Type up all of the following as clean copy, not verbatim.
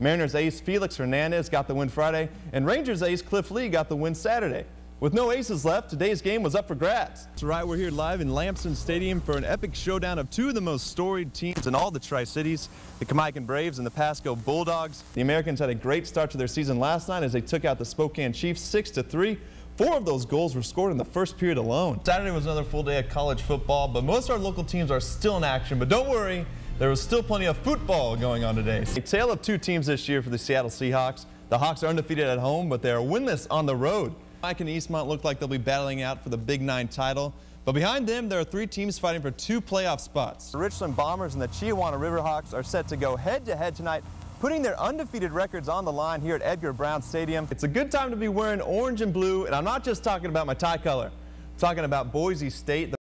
Mariners ace Felix Hernandez got the win Friday, and Rangers ace Cliff Lee got the win Saturday. With no aces left, today's game was up for grabs. That's right, we're here live in Lamson Stadium for an epic showdown of two of the most storied teams in all the Tri-Cities, the Collett Braves and the Pasco Bulldogs. The Americans had a great start to their season last night as they took out the Spokane Chiefs 6-3. 4 of those goals were scored in the first period alone. Saturday was another full day of college football, but most of our local teams are still in action. But don't worry, there was still plenty of football going on today. A tale of two teams this year for the Seattle Seahawks. The Hawks are undefeated at home, but they are winless on the road. Mike and Eastmont look like they'll be battling out for the Big 9 title, but behind them there are 3 teams fighting for 2 playoff spots. The Richland Bombers and the Chiawana Riverhawks are set to go head-to-head tonight, putting their undefeated records on the line here at Edgar Brown Stadium. It's a good time to be wearing orange and blue, and I'm not just talking about my tie color. I'm talking about Boise State.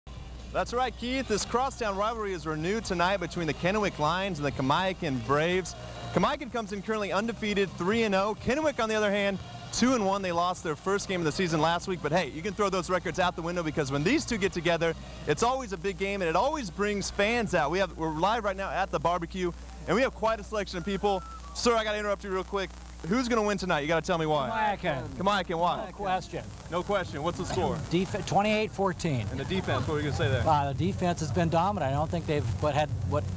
That's right, Keith. This crosstown rivalry is renewed tonight between the Kennewick Lions and the Collett Braves. Collett comes in currently undefeated, 3-0. Kennewick, on the other hand, 2-1. They lost their first game of the season last week, but hey, you can throw those records out the window because when these two get together, it's always a big game and it always brings fans out. We're live right now at the barbecue, and we have quite a selection of people. Sir, I got to interrupt you real quick. Who's going to win tonight? You got to tell me why. Collett, why? No question. No question. What's the score? 28-14. And the defense, what are you going to say there? The defense has been dominant. I don't think they've had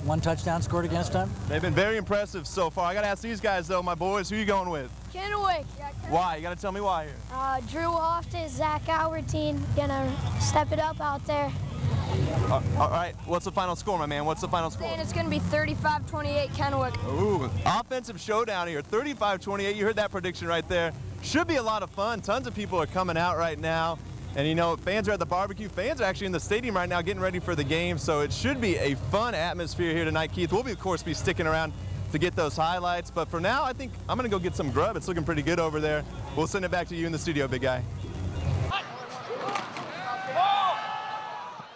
one touchdown scored against them. They've been very impressive so far. I got to ask these guys, though, my boys, who are you going with? Kennewick. Why? You got to tell me why here. Drew Loftus, Zach Albertine, gonna step it up out there. All right, what's the final score, my man? What's the final score? And it's gonna be 35-28 Kennewick. Ooh, offensive showdown here, 35-28. You heard that prediction right there. Should be a lot of fun. Tons of people are coming out right now. And you know, fans are at the barbecue. Fans are actually in the stadium right now getting ready for the game. So it should be a fun atmosphere here tonight, Keith. We'll, of course, be sticking around to get those highlights. But for now, I think I'm going to go get some grub. It's looking pretty good over there. We'll send it back to you in the studio, big guy.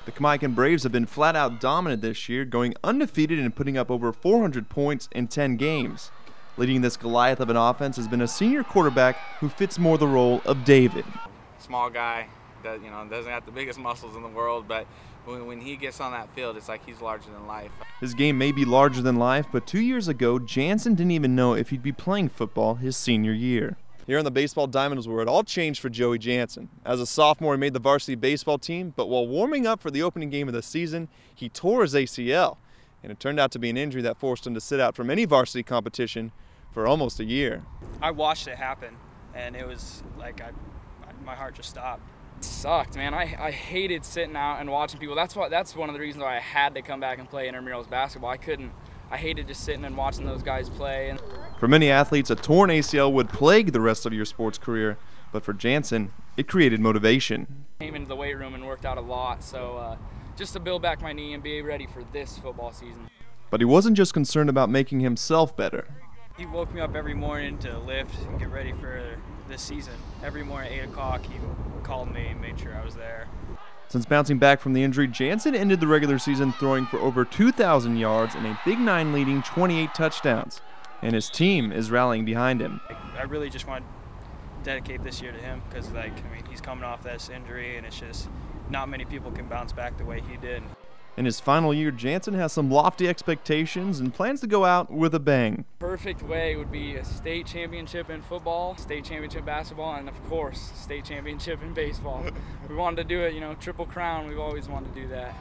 The Collett Braves have been flat out dominant this year, going undefeated and putting up over 400 points in 10 games. Leading this Goliath of an offense has been a senior quarterback who fits more the role of David. Small guy that doesn't have the biggest muscles in the world, but when he gets on that field, it's like he's larger than life. His game may be larger than life, but 2 years ago, Jansen didn't even know if he'd be playing football his senior year. Here on the Baseball Diamonds, where it all changed for Joey Jansen. As a sophomore, he made the varsity baseball team, but while warming up for the opening game of the season, he tore his ACL, and it turned out to be an injury that forced him to sit out from any varsity competition for almost a year. I watched it happen, and it was like my heart just stopped. It sucked, man. I hated sitting out and watching people. That's one of the reasons why I had to come back and play intramurals basketball. I hated just sitting and watching those guys play. For many athletes, a torn ACL would plague the rest of your sports career, but for Jansen, it created motivation. Came into the weight room and worked out a lot, so just to build back my knee and be ready for this football season. But he wasn't just concerned about making himself better. He woke me up every morning to lift and get ready for this season. Every morning at 8 o'clock, he called me and made sure I was there. Since bouncing back from the injury, Jansen ended the regular season throwing for over 2,000 yards and a Big 9 leading 28 touchdowns. And his team is rallying behind him. I really just want to dedicate this year to him because, he's coming off this injury, and it's just not many people can bounce back the way he did. In his final year, Jansen has some lofty expectations and plans to go out with a bang. Perfect way would be a state championship in football, state championship in basketball, and of course, state championship in baseball. We wanted to do it, triple crown. We've always wanted to do that.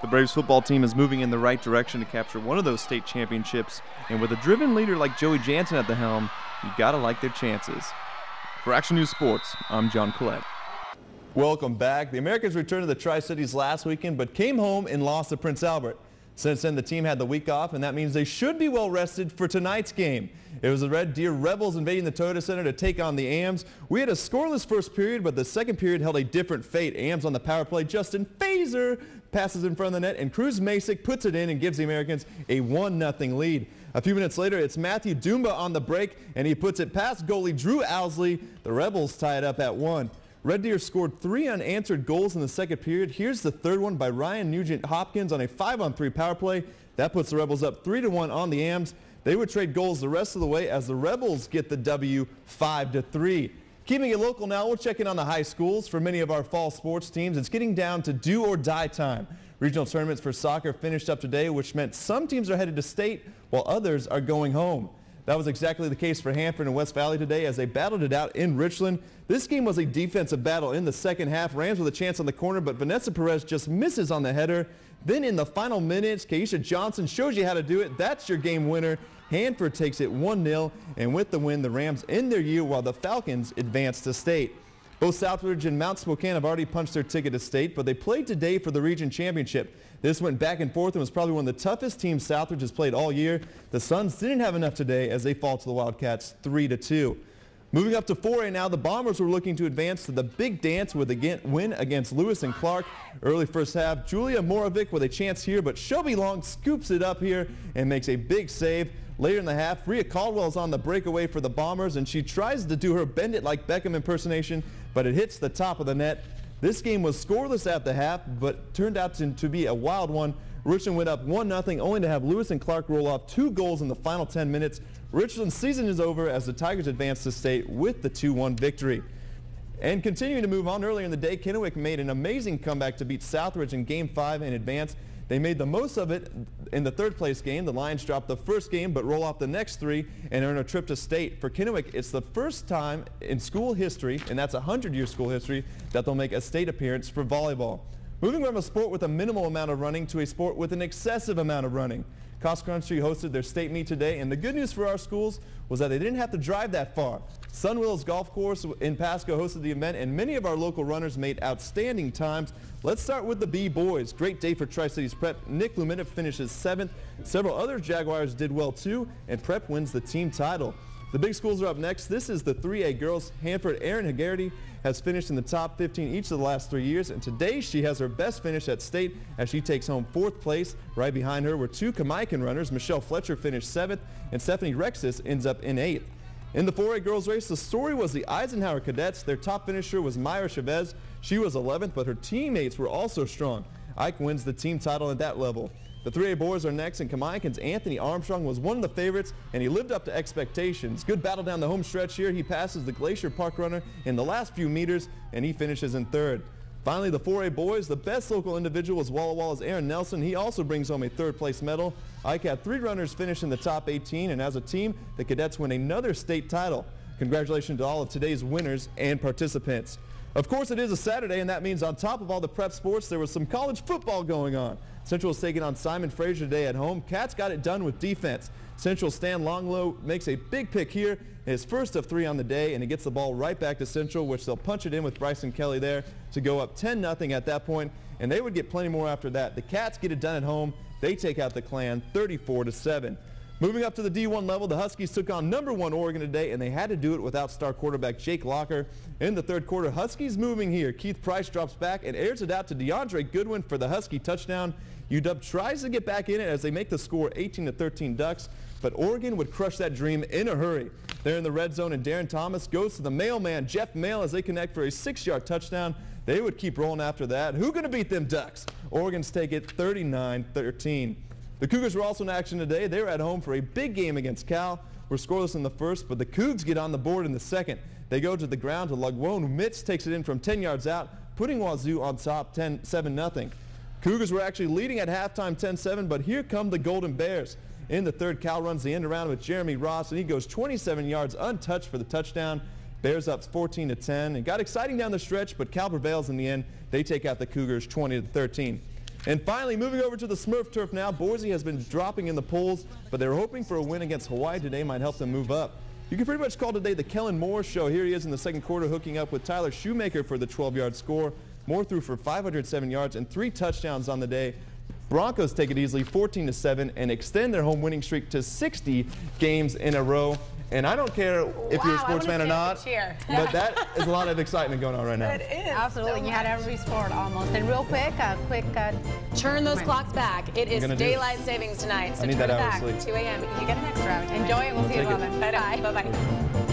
The Braves football team is moving in the right direction to capture one of those state championships, and with a driven leader like Joey Jansen at the helm, you gotta like their chances. For Action News Sports, I'm John Collett. Welcome back. The Americans returned to the Tri-Cities last weekend, but came home and lost to Prince Albert. Since then, the team had the week off, and that means they should be well rested for tonight's game. It was the Red Deer Rebels invading the Toyota Center to take on the AMs. We had a scoreless first period, but the second period held a different fate. AMs on the power play, Justin Fazer passes in front of the net, and Cruz Masick puts it in and gives the Americans a 1-0 lead. A few minutes later, it's Matthew Dumba on the break, and he puts it past goalie Drew Owsley. The Rebels tie it up at 1. Red Deer scored 3 unanswered goals in the second period. Here's the third one by Ryan Nugent-Hopkins on a 5-on-3 power play. That puts the Rebels up 3-1 on the AMs. They would trade goals the rest of the way as the Rebels get the W 5-3. Keeping it local now, we'll check in on the high schools. For many of our fall sports teams, it's getting down to do or die time. Regional tournaments for soccer finished up today, which meant some teams are headed to state while others are going home. That was exactly the case for Hanford and West Valley today as they battled it out in Richland. This game was a defensive battle in the second half. Rams with a chance on the corner, but Vanessa Perez just misses on the header. Then in the final minutes, Keisha Johnson shows you how to do it. That's your game winner. Hanford takes it 1-0, and with the win, the Rams end their year while the Falcons advance to state. Both Southridge and Mount Spokane have already punched their ticket to state, but they played today for the region championship. This went back and forth and was probably one of the toughest teams Southridge has played all year. The Suns didn't have enough today as they fall to the Wildcats 3-2. Moving up to 4A now, the Bombers were looking to advance to the big dance with a win against Lewis and Clark. Early first half, Julia Morovic with a chance here, but Shelby Long scoops it up here and makes a big save. Later in the half, Rhea Caldwell's on the breakaway for the Bombers, and she tries to do her bend it like Beckham impersonation, but it hits the top of the net. This game was scoreless at the half, but turned out to be a wild one. Richland went up 1-0, only to have Lewis and Clark roll off 2 goals in the final 10 minutes. Richland's season is over as the Tigers advance to state with the 2-1 victory. And continuing to move on, earlier in the day, Kennewick made an amazing comeback to beat Southridge in Game 5 and advance. They made the most of it in the third-place game. The Lions dropped the first game but roll off the next 3 and earn a trip to state. For Kennewick, it's the first time in school history, and that's 100-year school history, that they'll make a state appearance for volleyball. Moving from a sport with a minimal amount of running to a sport with an excessive amount of running. Cross Country hosted their state meet today, and the good news for our schools was that they didn't have to drive that far. Sunwillows Golf Course in Pasco hosted the event, and many of our local runners made outstanding times. Let's start with the B-Boys. Great day for Tri-Cities Prep. Nick Luminiff finishes 7th. Several other Jaguars did well too, and Prep wins the team title. The big schools are up next. This is the 3A girls. Hanford Erin Haggerty has finished in the top 15 each of the last 3 years, and today she has her best finish at state as she takes home 4th place. Right behind her were 2 Kamaikan runners. Michelle Fletcher finished 7th, and Stephanie Rexis ends up in 8th. In the 4A girls race, the story was the Eisenhower Cadets. Their top finisher was Myra Chavez. She was 11th, but her teammates were also strong. Ike wins the team title at that level. The 3A boys are next, and Kamaikan's Anthony Armstrong was one of the favorites, and he lived up to expectations. Good battle down the home stretch here. He passes the Glacier Park runner in the last few meters, and he finishes in 3rd. Finally, the 4A boys, the best local individual was Walla Walla's Aaron Nelson. He also brings home a 3rd-place medal. Ike had 3 runners finish in the top 18, and as a team, the cadets win another state title. Congratulations to all of today's winners and participants. Of course, it is a Saturday, and that means on top of all the prep sports, there was some college football going on. Central is taking on Simon Fraser today at home. Cats got it done with defense. Central Stan Longlow makes a big pick here, his first of 3 on the day, and he gets the ball right back to Central, which they'll punch it in with Bryson Kelly there to go up 10-0 at that point, and they would get plenty more after that. The Cats get it done at home. They take out the Clan 34-7. Moving up to the D1 level, the Huskies took on #1 Oregon today, and they had to do it without star quarterback Jake Locker. In the 3rd quarter, Huskies moving here. Keith Price drops back and airs it out to DeAndre Goodwin for the Husky touchdown. UW tries to get back in it as they make the score 18-13 Ducks, but Oregon would crush that dream in a hurry. They're in the red zone, and Darren Thomas goes to the mailman, Jeff Mail, as they connect for a 6-yard touchdown. They would keep rolling after that. Who gonna beat them Ducks? Oregon's take it 39-13. The Cougars were also in action today. They were at home for a big game against Cal. We're scoreless in the first, but the Cougs get on the board in the second. They go to the ground to Lugwon. Mitz takes it in from 10 yards out, putting Wazoo on top 7-0. Cougars were actually leading at halftime 10-7, but here come the Golden Bears. In the 3rd, Cal runs the end around with Jeremy Ross, and he goes 27 yards untouched for the touchdown. Bears up 14-10. It got exciting down the stretch, but Cal prevails in the end. They take out the Cougars 20-13. And finally, moving over to the Smurf turf now, Boise has been dropping in the polls, but they're hoping for a win against Hawaii today might help them move up. You can pretty much call today the Kellen Moore show. Here he is in the 2nd quarter, hooking up with Tyler Shoemaker for the 12-yard score. Moore threw for 507 yards and 3 touchdowns on the day. Broncos take it easily 14-7 and extend their home winning streak to 60 games in a row. And I don't care if you're a sports fan or not, but that is a lot of excitement going on right now. It is. Absolutely. You had every sport almost. And real quick, turn those clocks back. It is daylight savings tonight, so turn it back. 2 a.m. You get an extra hour. Enjoy it. We'll see you at 11. Bye-bye.